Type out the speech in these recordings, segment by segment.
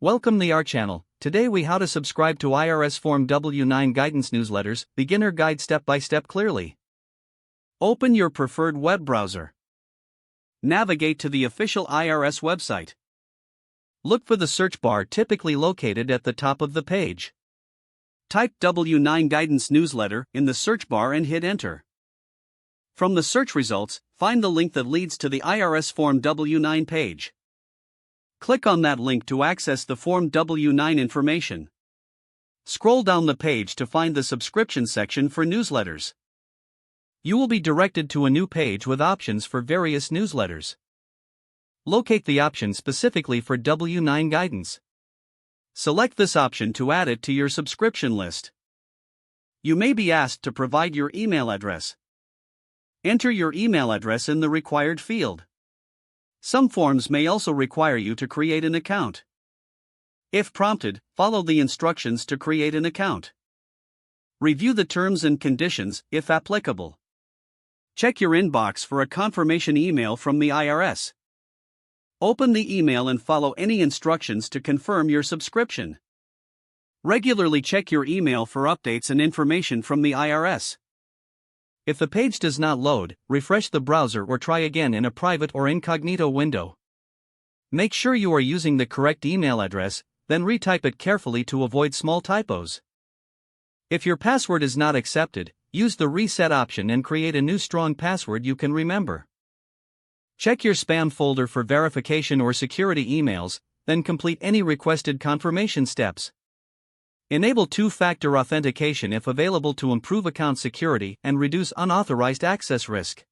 Welcome to our channel. Today we how to subscribe to IRS Form W-9 guidance newsletters, beginner guide step by step clearly. Open your preferred web browser. Navigate to the official IRS website. Look for the search bar typically located at the top of the page. Type W-9 guidance newsletter in the search bar and hit enter. From the search results, find the link that leads to the IRS Form W-9 page. Click on that link to access the Form W-9 information. Scroll down the page to find the subscription section for newsletters. You will be directed to a new page with options for various newsletters. Locate the option specifically for W-9 guidance. Select this option to add it to your subscription list. You may be asked to provide your email address. Enter your email address in the required field. Some forms may also require you to create an account. If prompted, follow the instructions to create an account. Review the terms and conditions, if applicable. Check your inbox for a confirmation email from the IRS. Open the email and follow any instructions to confirm your subscription. Regularly check your email for updates and information from the IRS. If the page does not load, refresh the browser or try again in a private or incognito window. Make sure you are using the correct email address, then retype it carefully to avoid small typos. If your password is not accepted, use the reset option and create a new strong password you can remember. Check your spam folder for verification or security emails, then complete any requested confirmation steps. Enable two-factor authentication if available to improve account security and reduce unauthorized access risk.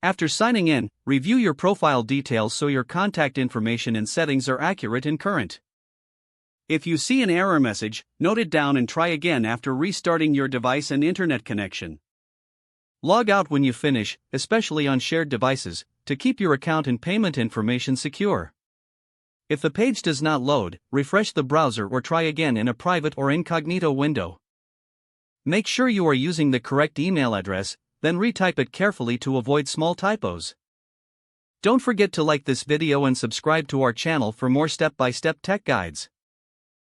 After signing in, review your profile details so your contact information and settings are accurate and current. If you see an error message, note it down and try again after restarting your device and internet connection. Log out when you finish, especially on shared devices, to keep your account and payment information secure. If the page does not load, refresh the browser or try again in a private or incognito window. Make sure you are using the correct email address, then retype it carefully to avoid small typos. Don't forget to like this video and subscribe to our channel for more step-by-step tech guides.